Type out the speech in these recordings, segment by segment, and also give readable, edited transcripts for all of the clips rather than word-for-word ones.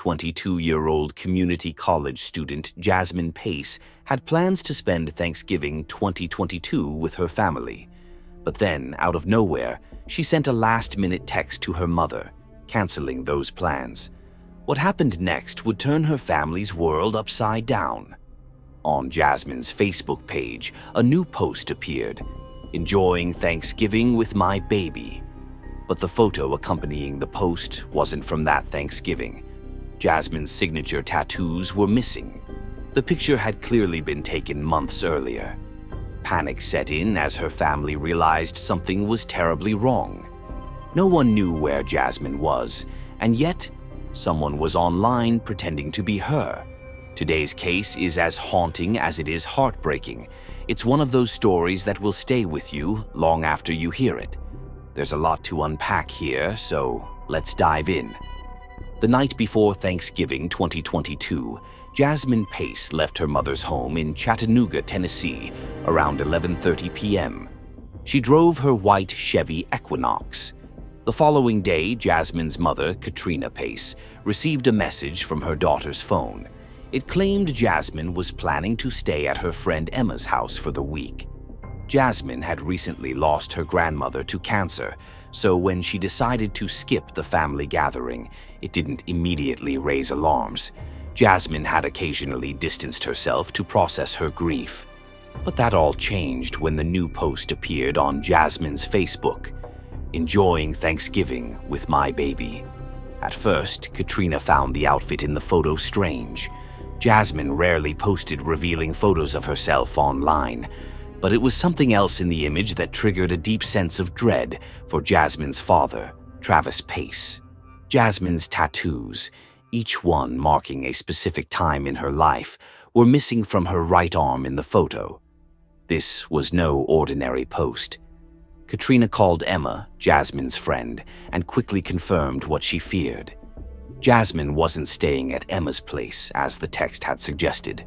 22-year-old community college student Jasmine Pace had plans to spend Thanksgiving 2022 with her family. But then, out of nowhere, she sent a last-minute text to her mother, canceling those plans. What happened next would turn her family's world upside down. On Jasmine's Facebook page, a new post appeared, "Enjoying Thanksgiving with my baby." But the photo accompanying the post wasn't from that Thanksgiving. Jasmine's signature tattoos were missing. The picture had clearly been taken months earlier. Panic set in as her family realized something was terribly wrong. No one knew where Jasmine was, and yet someone was online pretending to be her. Today's case is as haunting as it is heartbreaking. It's one of those stories that will stay with you long after you hear it. There's a lot to unpack here, so let's dive in. The night before Thanksgiving 2022, Jasmine Pace left her mother's home in Chattanooga, Tennessee, around 11:30 p.m. She drove her white Chevy Equinox. The following day, Jasmine's mother, Katrina Pace, received a message from her daughter's phone. It claimed Jasmine was planning to stay at her friend Emma's house for the week. Jasmine had recently lost her grandmother to cancer, so when she decided to skip the family gathering, it didn't immediately raise alarms. Jasmine had occasionally distanced herself to process her grief. But that all changed when the new post appeared on Jasmine's Facebook, "Enjoying Thanksgiving with my baby." At first, Katrina found the outfit in the photo strange. Jasmine rarely posted revealing photos of herself online, but it was something else in the image that triggered a deep sense of dread for Jasmine's father, Travis Pace. Jasmine's tattoos, each one marking a specific time in her life, were missing from her right arm in the photo. This was no ordinary post. Katrina called Emma, Jasmine's friend, and quickly confirmed what she feared. Jasmine wasn't staying at Emma's place, as the text had suggested.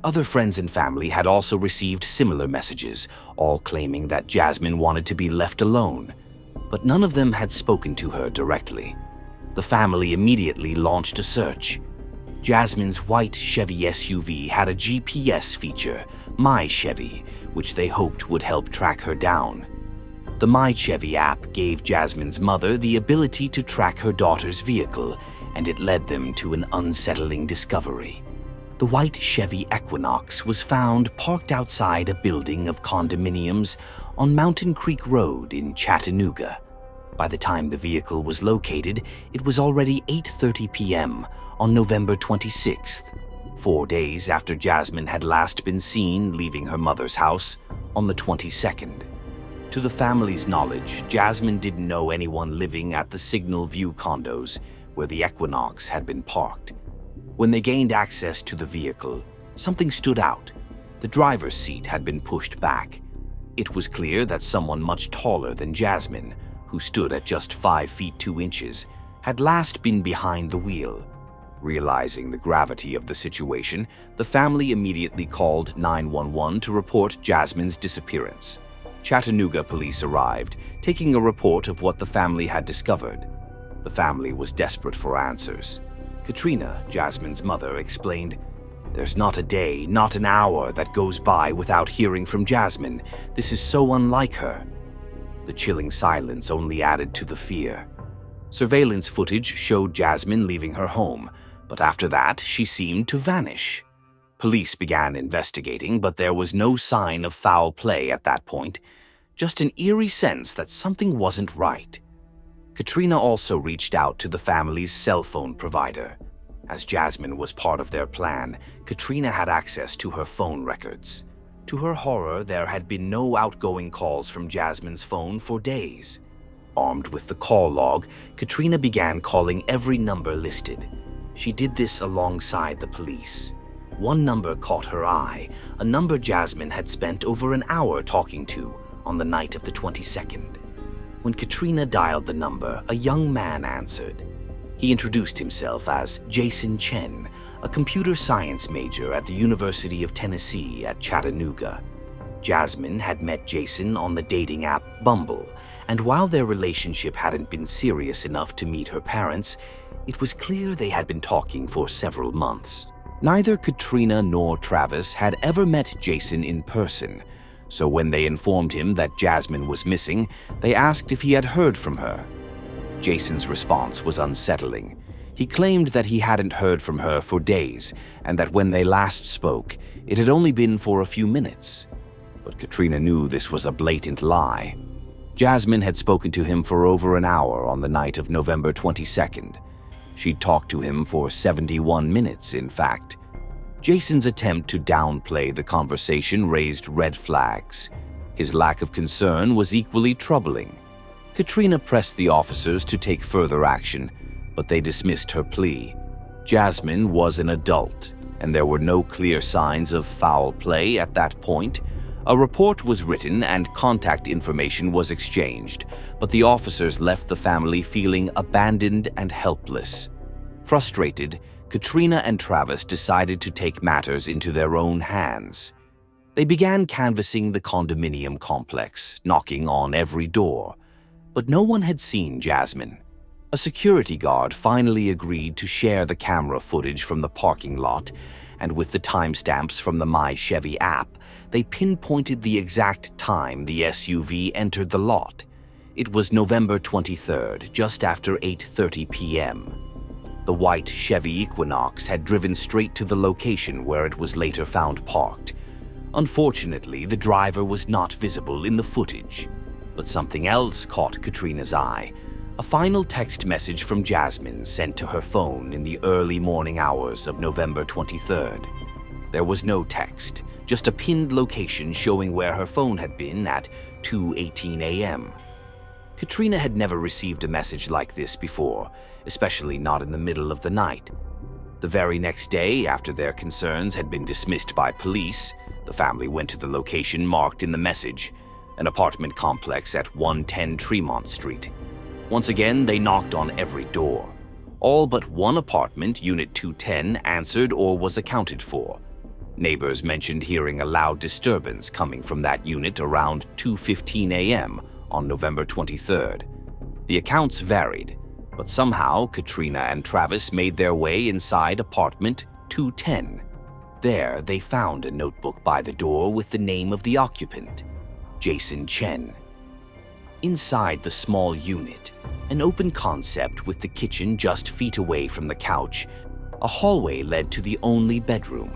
Other friends and family had also received similar messages, all claiming that Jasmine wanted to be left alone, but none of them had spoken to her directly. The family immediately launched a search. Jasmine's white Chevy SUV had a GPS feature, My Chevy, which they hoped would help track her down. The My Chevy app gave Jasmine's mother the ability to track her daughter's vehicle, and it led them to an unsettling discovery. The white Chevy Equinox was found parked outside a building of condominiums on Mountain Creek Road in Chattanooga. By the time the vehicle was located, it was already 8:30 p.m. on November 26th, 4 days after Jasmine had last been seen leaving her mother's house on the 22nd. To the family's knowledge, Jasmine didn't know anyone living at the Signal View condos where the Equinox had been parked. When they gained access to the vehicle, something stood out. The driver's seat had been pushed back. It was clear that someone much taller than Jasmine, who stood at just 5 feet 2 inches, had last been behind the wheel. Realizing the gravity of the situation, the family immediately called 911 to report Jasmine's disappearance. Chattanooga police arrived, taking a report of what the family had discovered. The family was desperate for answers. Katrina, Jasmine's mother, explained, "There's not a day, not an hour that goes by without hearing from Jasmine. This is so unlike her." The chilling silence only added to the fear. Surveillance footage showed Jasmine leaving her home, but after that, she seemed to vanish. Police began investigating, but there was no sign of foul play at that point, just an eerie sense that something wasn't right. Katrina also reached out to the family's cell phone provider. As Jasmine was part of their plan, Katrina had access to her phone records. To her horror, there had been no outgoing calls from Jasmine's phone for days. Armed with the call log, Katrina began calling every number listed. She did this alongside the police. One number caught her eye, a number Jasmine had spent over an hour talking to on the night of the 22nd. When Katrina dialed the number, a young man answered. He introduced himself as Jason Chen, a computer science major at the University of Tennessee at Chattanooga. Jasmine had met Jason on the dating app Bumble, and while their relationship hadn't been serious enough to meet her parents, It was clear they had been talking for several months. Neither Katrina nor Travis had ever met Jason in person, so when they informed him that Jasmine was missing, they asked if he had heard from her. Jason's response was unsettling. He claimed that he hadn't heard from her for days, and that when they last spoke, it had only been for a few minutes. But Katrina knew this was a blatant lie. Jasmine had spoken to him for over an hour on the night of November 22nd. She'd talked to him for 71 minutes, in fact. Jason's attempt to downplay the conversation raised red flags. His lack of concern was equally troubling. Katrina pressed the officers to take further action, but they dismissed her plea. Jasmine was an adult, and there were no clear signs of foul play at that point. A report was written and contact information was exchanged, but the officers left the family feeling abandoned and helpless. Frustrated, Katrina and Travis decided to take matters into their own hands. They began canvassing the condominium complex, knocking on every door. But no one had seen Jasmine. A security guard finally agreed to share the camera footage from the parking lot, and with the timestamps from the My Chevy app, they pinpointed the exact time the SUV entered the lot. It was November 23rd, just after 8:30 p.m. The white Chevy Equinox had driven straight to the location where it was later found parked. Unfortunately, the driver was not visible in the footage. But something else caught Katrina's eye. A final text message from Jasmine sent to her phone in the early morning hours of November 23rd. There was no text, just a pinned location showing where her phone had been at 2:18 a.m. Katrina had never received a message like this before, especially not in the middle of the night. The very next day, after their concerns had been dismissed by police, the family went to the location marked in the message, an apartment complex at 110 Tremont Street. Once again, they knocked on every door. All but one apartment, Unit 210, answered or was accounted for. Neighbors mentioned hearing a loud disturbance coming from that unit around 2:15 a.m. on November 23rd. The accounts varied, but somehow Katrina and Travis made their way inside apartment 210. There, they found a notebook by the door with the name of the occupant, Jason Chen. Inside the small unit, an open concept with the kitchen just feet away from the couch, a hallway led to the only bedroom.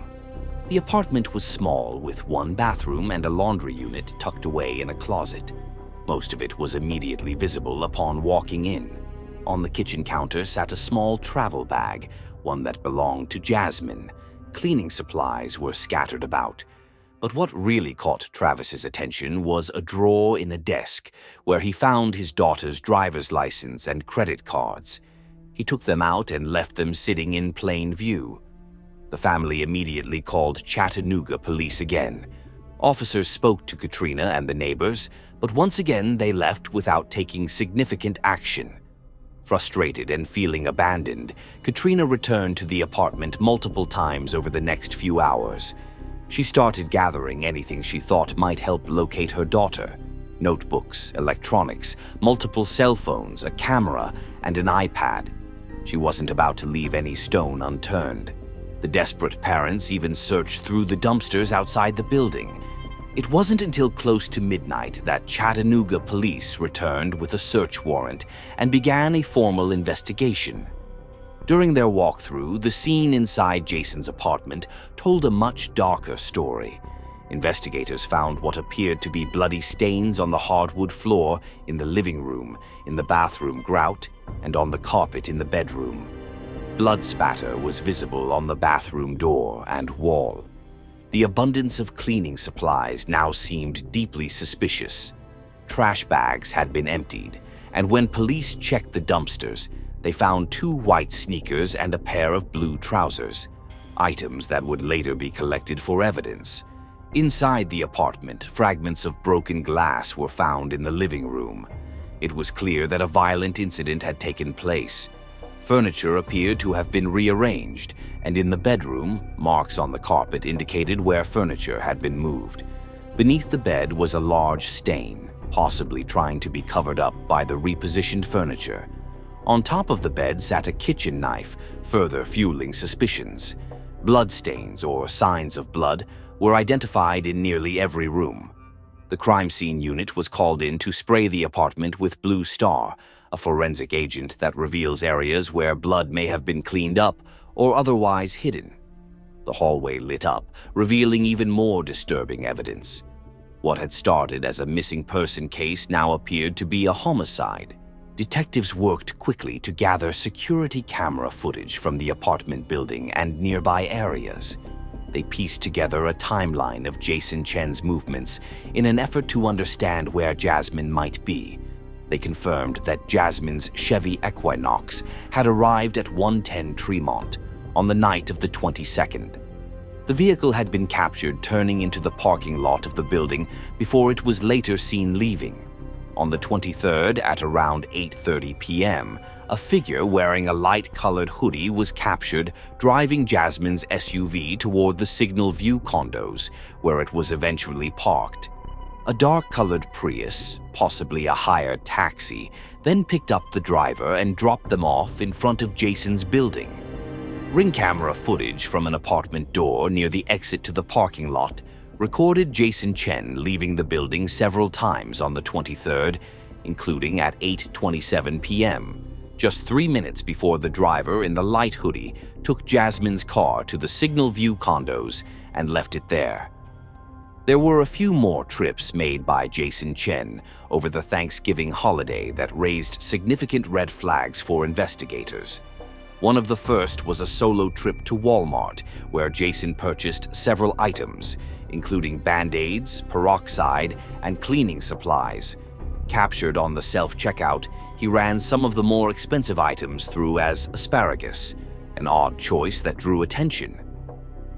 The apartment was small, with one bathroom and a laundry unit tucked away in a closet. Most of it was immediately visible upon walking in. On the kitchen counter sat a small travel bag, one that belonged to Jasmine. Cleaning supplies were scattered about. But what really caught Travis's attention was a drawer in a desk where he found his daughter's driver's license and credit cards. He took them out and left them sitting in plain view. The family immediately called Chattanooga police again. Officers spoke to Katrina and the neighbors, but once again they left without taking significant action. Frustrated and feeling abandoned, Katrina returned to the apartment multiple times over the next few hours. She started gathering anything she thought might help locate her daughter. Notebooks, electronics, multiple cell phones, a camera, and an iPad. She wasn't about to leave any stone unturned. The desperate parents even searched through the dumpsters outside the building. It wasn't until close to midnight that Chattanooga police returned with a search warrant and began a formal investigation. During their walkthrough, the scene inside Jason's apartment told a much darker story. Investigators found what appeared to be bloody stains on the hardwood floor in the living room, in the bathroom grout, and on the carpet in the bedroom. Blood spatter was visible on the bathroom door and wall. The abundance of cleaning supplies now seemed deeply suspicious. Trash bags had been emptied, and when police checked the dumpsters, they found 2 white sneakers and a pair of blue trousers, items that would later be collected for evidence. Inside the apartment, fragments of broken glass were found in the living room. It was clear that a violent incident had taken place. Furniture appeared to have been rearranged, and in the bedroom, marks on the carpet indicated where furniture had been moved. Beneath the bed was a large stain, possibly trying to be covered up by the repositioned furniture. On top of the bed sat a kitchen knife, further fueling suspicions. Bloodstains, or signs of blood, were identified in nearly every room. The crime scene unit was called in to spray the apartment with Blue Star, a forensic agent that reveals areas where blood may have been cleaned up or otherwise hidden. The hallway lit up, revealing even more disturbing evidence. What had started as a missing person case now appeared to be a homicide. Detectives worked quickly to gather security camera footage from the apartment building and nearby areas. They pieced together a timeline of Jason Chen's movements in an effort to understand where Jasmine might be. They confirmed that Jasmine's Chevy Equinox had arrived at 110 Tremont on the night of the 22nd. The vehicle had been captured turning into the parking lot of the building before it was later seen leaving. On the 23rd, at around 8:30 p.m., a figure wearing a light-colored hoodie was captured driving Jasmine's SUV toward the Signal View condos, where it was eventually parked. A dark-colored Prius, possibly a hired taxi, then picked up the driver and dropped them off in front of Jason's building. Ring camera footage from an apartment door near the exit to the parking lot recorded Jason Chen leaving the building several times on the 23rd, including at 8:27 p.m., just 3 minutes before the driver in the light hoodie took Jasmine's car to the Signal View condos and left it there. There were a few more trips made by Jason Chen over the Thanksgiving holiday that raised significant red flags for investigators. One of the first was a solo trip to Walmart, where Jason purchased several items, including Band-Aids, peroxide, and cleaning supplies. Captured on the self-checkout, he ran some of the more expensive items through as asparagus, an odd choice that drew attention.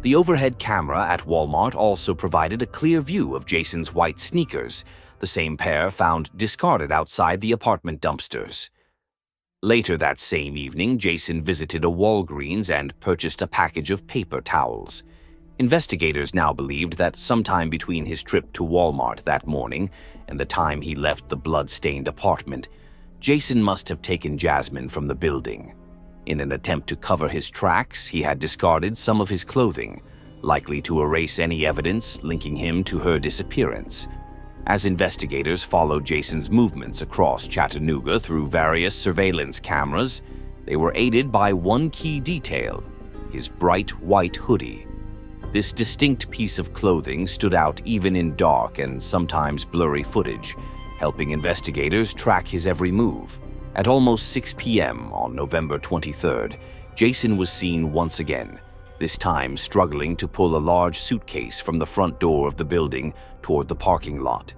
The overhead camera at Walmart also provided a clear view of Jason's white sneakers, the same pair found discarded outside the apartment dumpsters. Later that same evening, Jason visited a Walgreens and purchased a package of paper towels. Investigators now believed that sometime between his trip to Walmart that morning and the time he left the blood-stained apartment, Jason must have taken Jasmine from the building. In an attempt to cover his tracks, he had discarded some of his clothing, likely to erase any evidence linking him to her disappearance. As investigators followed Jason's movements across Chattanooga through various surveillance cameras, they were aided by one key detail: his bright white hoodie. This distinct piece of clothing stood out even in dark and sometimes blurry footage, helping investigators track his every move. At almost 6 p.m. on November 23rd, Jason was seen once again, this time struggling to pull a large suitcase from the front door of the building toward the parking lot.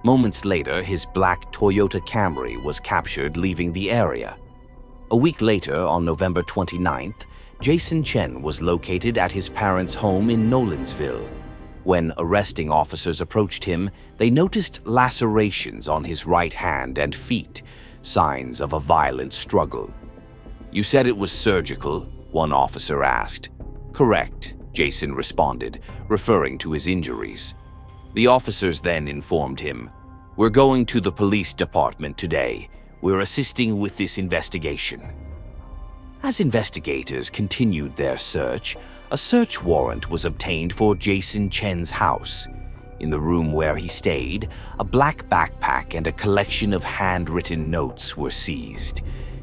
Moments later, his black Toyota Camry was captured leaving the area. A week later, on November 29th, Jason Chen was located at his parents' home in Nolensville. When arresting officers approached him, they noticed lacerations on his right hand and feet, signs of a violent struggle. "You said it was surgical?" one officer asked. "Correct," Jason responded, referring to his injuries. The officers then informed him, "We're going to the police department today. We're assisting with this investigation." As investigators continued their search, a search warrant was obtained for Jason Chen's house. In the room where he stayed, a black backpack and a collection of handwritten notes were seized.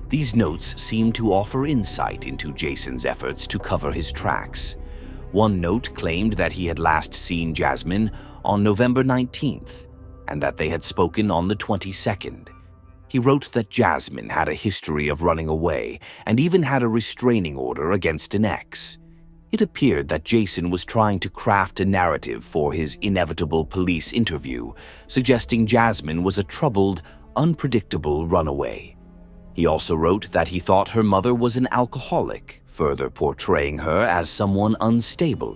These notes seemed to offer insight into Jason's efforts to cover his tracks. One note claimed that he had last seen Jasmine on November 19th, and that they had spoken on the 22nd. He wrote that Jasmine had a history of running away and even had a restraining order against an ex. It appeared that Jason was trying to craft a narrative for his inevitable police interview, suggesting Jasmine was a troubled, unpredictable runaway. He also wrote that he thought her mother was an alcoholic, further portraying her as someone unstable.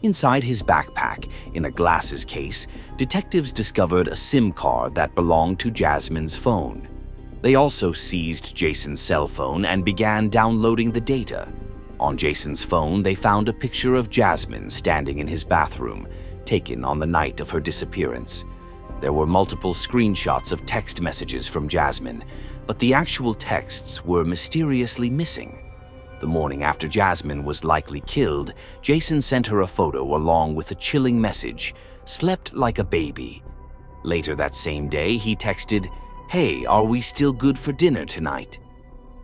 Inside his backpack, in a glasses case, detectives discovered a SIM card that belonged to Jasmine's phone. They also seized Jason's cell phone and began downloading the data. On Jason's phone, they found a picture of Jasmine standing in his bathroom, taken on the night of her disappearance. There were multiple screenshots of text messages from Jasmine, but the actual texts were mysteriously missing. The morning after Jasmine was likely killed, Jason sent her a photo along with a chilling message, "Slept like a baby." Later that same day, he texted, "Hey, are we still good for dinner tonight?"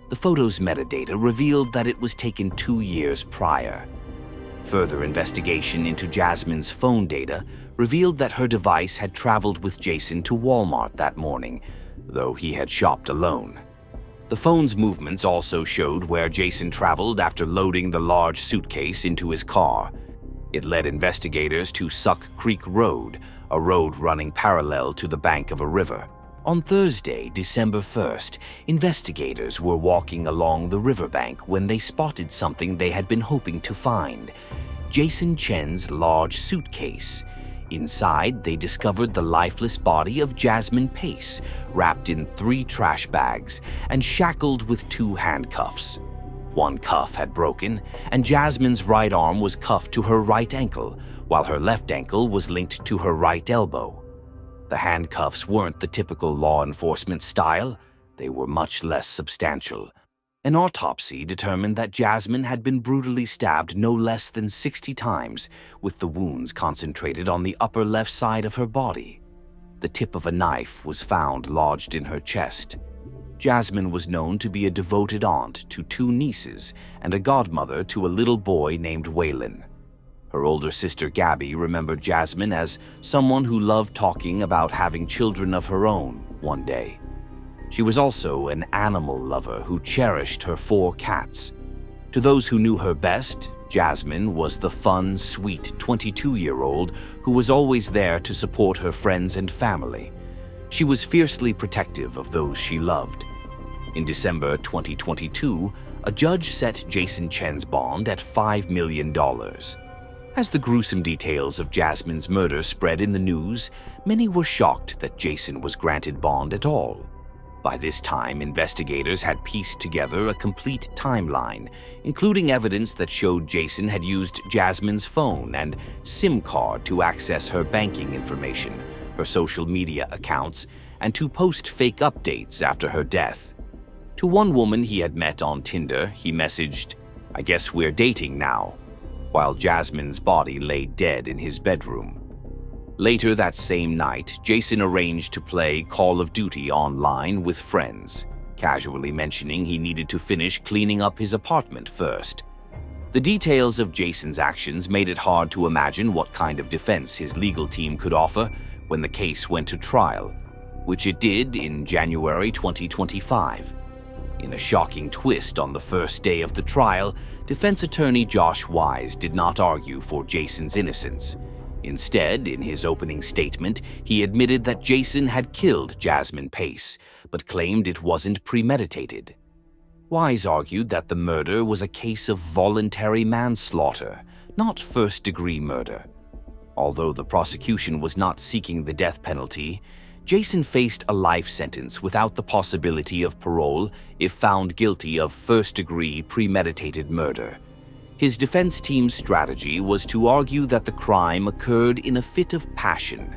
The photo's metadata revealed that it was taken 2 years prior. Further investigation into Jasmine's phone data revealed that her device had traveled with Jason to Walmart that morning, though he had shopped alone. The phone's movements also showed where Jason traveled after loading the large suitcase into his car. It led investigators to Suck Creek Road, a road running parallel to the bank of a river. On Thursday, December 1st, investigators were walking along the riverbank when they spotted something they had been hoping to find: Jason Chen's large suitcase. Inside, they discovered the lifeless body of Jasmine Pace, wrapped in 3 trash bags and shackled with 2 handcuffs. One cuff had broken, and Jasmine's right arm was cuffed to her right ankle, while her left ankle was linked to her right elbow. The handcuffs weren't the typical law enforcement style. They were much less substantial. An autopsy determined that Jasmine had been brutally stabbed no less than 60 times, with the wounds concentrated on the upper left side of her body. The tip of a knife was found lodged in her chest. Jasmine was known to be a devoted aunt to 2 nieces and a godmother to a little boy named Waylon. Her older sister Gabby remembered Jasmine as someone who loved talking about having children of her own one day. She was also an animal lover who cherished her 4 cats. To those who knew her best, Jasmine was the fun, sweet 22-year-old who was always there to support her friends and family. She was fiercely protective of those she loved. In December 2022, a judge set Jason Chen's bond at $5 million. As the gruesome details of Jasmine's murder spread in the news, many were shocked that Jason was granted bond at all. By this time, investigators had pieced together a complete timeline, including evidence that showed Jason had used Jasmine's phone and SIM card to access her banking information, her social media accounts, and to post fake updates after her death. To one woman he had met on Tinder, he messaged, "I guess we're dating now," while Jasmine's body lay dead in his bedroom. Later that same night, Jason arranged to play Call of Duty online with friends, casually mentioning he needed to finish cleaning up his apartment first. The details of Jason's actions made it hard to imagine what kind of defense his legal team could offer when the case went to trial, which it did in January 2025. In a shocking twist on the first day of the trial, defense attorney Josh Wise did not argue for Jason's innocence. Instead, in his opening statement, he admitted that Jason had killed Jasmine Pace, but claimed it wasn't premeditated. Wise argued that the murder was a case of voluntary manslaughter, not first-degree murder. Although the prosecution was not seeking the death penalty, Jason faced a life sentence without the possibility of parole if found guilty of first-degree premeditated murder. His defense team's strategy was to argue that the crime occurred in a fit of passion.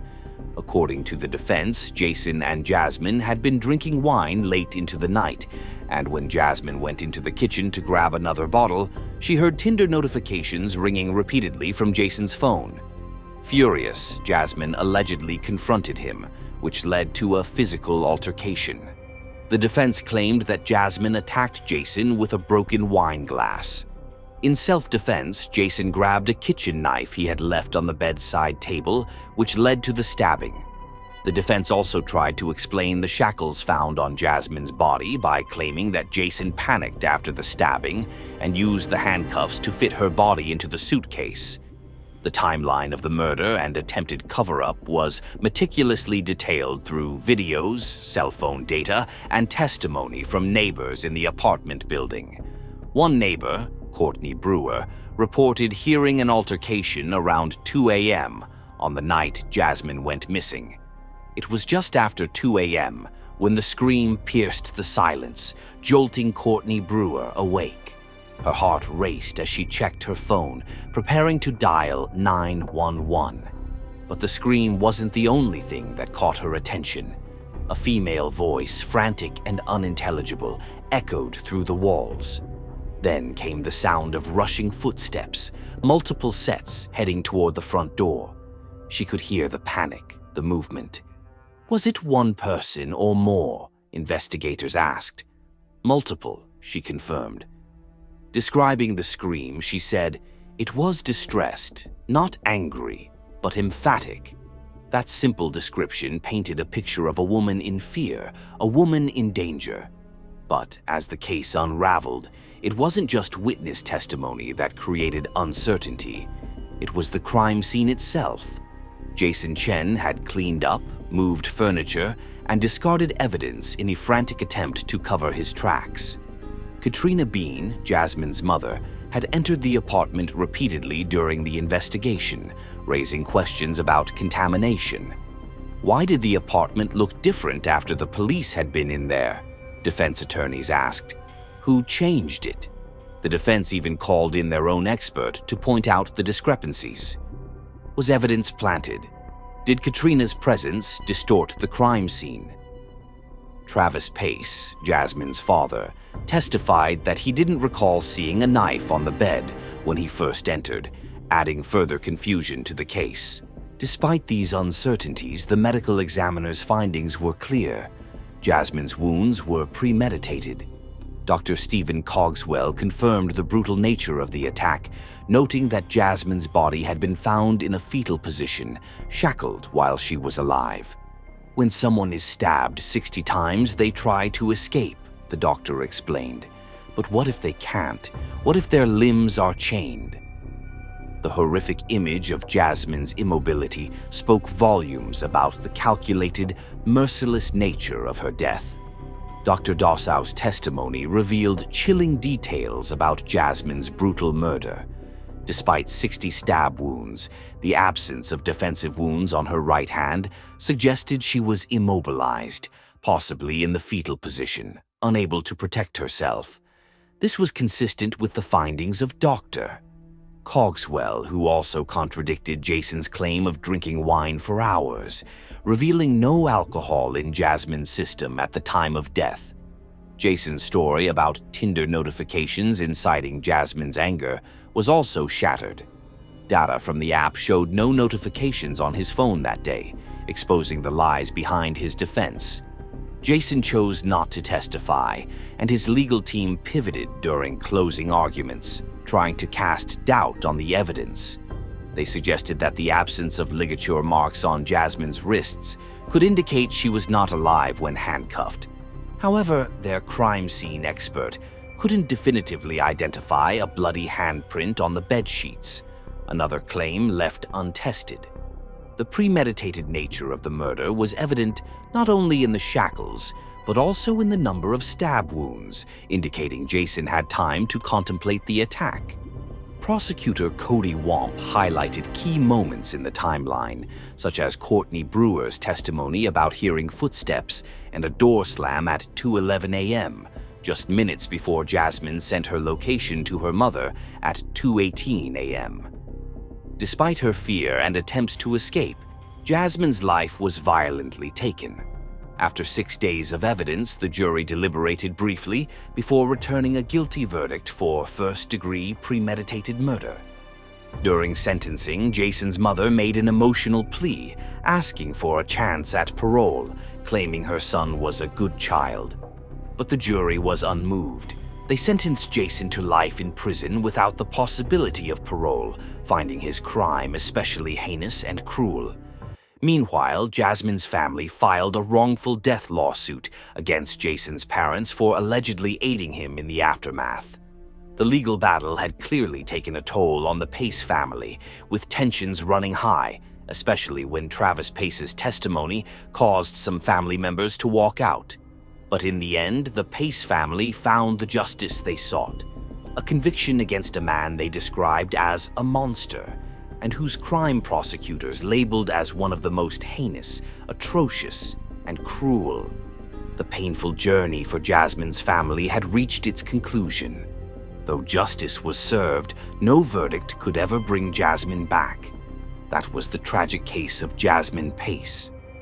According to the defense, Jason and Jasmine had been drinking wine late into the night, and when Jasmine went into the kitchen to grab another bottle, she heard Tinder notifications ringing repeatedly from Jason's phone. Furious, Jasmine allegedly confronted him, which led to a physical altercation. The defense claimed that Jasmine attacked Jason with a broken wine glass. In self-defense, Jason grabbed a kitchen knife he had left on the bedside table, which led to the stabbing. The defense also tried to explain the shackles found on Jasmine's body by claiming that Jason panicked after the stabbing and used the handcuffs to fit her body into the suitcase. The timeline of the murder and attempted cover-up was meticulously detailed through videos, cell phone data, and testimony from neighbors in the apartment building. One neighbor, Courtney Brewer, reported hearing an altercation around 2 a.m. on the night Jasmine went missing. It was just after 2 a.m. when the scream pierced the silence, jolting Courtney Brewer awake. Her heart raced as she checked her phone, preparing to dial 911. But the scream wasn't the only thing that caught her attention. A female voice, frantic and unintelligible, echoed through the walls. Then came the sound of rushing footsteps, multiple sets heading toward the front door. She could hear the panic, the movement. Was it one person or more? Investigators asked. Multiple, she confirmed. Describing the scream, she said, "It was distressed, not angry, but emphatic." That simple description painted a picture of a woman in fear, a woman in danger. But as the case unraveled, it wasn't just witness testimony that created uncertainty. It was the crime scene itself. Jason Chen had cleaned up, moved furniture, and discarded evidence in a frantic attempt to cover his tracks. Katrina Bean, Jasmine's mother, had entered the apartment repeatedly during the investigation, raising questions about contamination. Why did the apartment look different after the police had been in there? Defense attorneys asked. Who changed it? The defense even called in their own expert to point out the discrepancies. Was evidence planted? Did Katrina's presence distort the crime scene? Travis Pace, Jasmine's father, testified that he didn't recall seeing a knife on the bed when he first entered, adding further confusion to the case. Despite these uncertainties, the medical examiner's findings were clear. Jasmine's wounds were premeditated. Dr. Stephen Cogswell confirmed the brutal nature of the attack, noting that Jasmine's body had been found in a fetal position, shackled while she was alive. When someone is stabbed 60 times, they try to escape, the doctor explained. But what if they can't? What if their limbs are chained? The horrific image of Jasmine's immobility spoke volumes about the calculated, merciless nature of her death. Dr. Dossau's testimony revealed chilling details about Jasmine's brutal murder. Despite 60 stab wounds, the absence of defensive wounds on her right hand suggested she was immobilized, possibly in the fetal position, unable to protect herself. This was consistent with the findings of Dr. Cogswell, who also contradicted Jason's claim of drinking wine for hours, revealing no alcohol in Jasmine's system at the time of death. Jason's story about Tinder notifications inciting Jasmine's anger was also shattered. Data from the app showed no notifications on his phone that day, exposing the lies behind his defense. Jason chose not to testify, and his legal team pivoted during closing arguments, trying to cast doubt on the evidence. They suggested that the absence of ligature marks on Jasmine's wrists could indicate she was not alive when handcuffed. However, their crime scene expert couldn't definitively identify a bloody handprint on the bedsheets, another claim left untested. The premeditated nature of the murder was evident not only in the shackles, but also in the number of stab wounds, indicating Jason had time to contemplate the attack. Prosecutor Cody Wamp highlighted key moments in the timeline, such as Courtney Brewer's testimony about hearing footsteps and a door slam at 2:11 a.m., just minutes before Jasmine sent her location to her mother at 2:18 a.m. Despite her fear and attempts to escape, Jasmine's life was violently taken. After 6 days of evidence, the jury deliberated briefly before returning a guilty verdict for first-degree premeditated murder. During sentencing, Jason's mother made an emotional plea, asking for a chance at parole, claiming her son was a good child. But the jury was unmoved. They sentenced Jason to life in prison without the possibility of parole, finding his crime especially heinous and cruel. Meanwhile, Jasmine's family filed a wrongful death lawsuit against Jason's parents for allegedly aiding him in the aftermath. The legal battle had clearly taken a toll on the Pace family, with tensions running high, especially when Travis Pace's testimony caused some family members to walk out. But in the end, the Pace family found the justice they sought, a conviction against a man they described as a monster, and whose crime prosecutors labeled as one of the most heinous, atrocious, and cruel. The painful journey for Jasmine's family had reached its conclusion. Though justice was served, no verdict could ever bring Jasmine back. That was the tragic case of Jasmine Pace.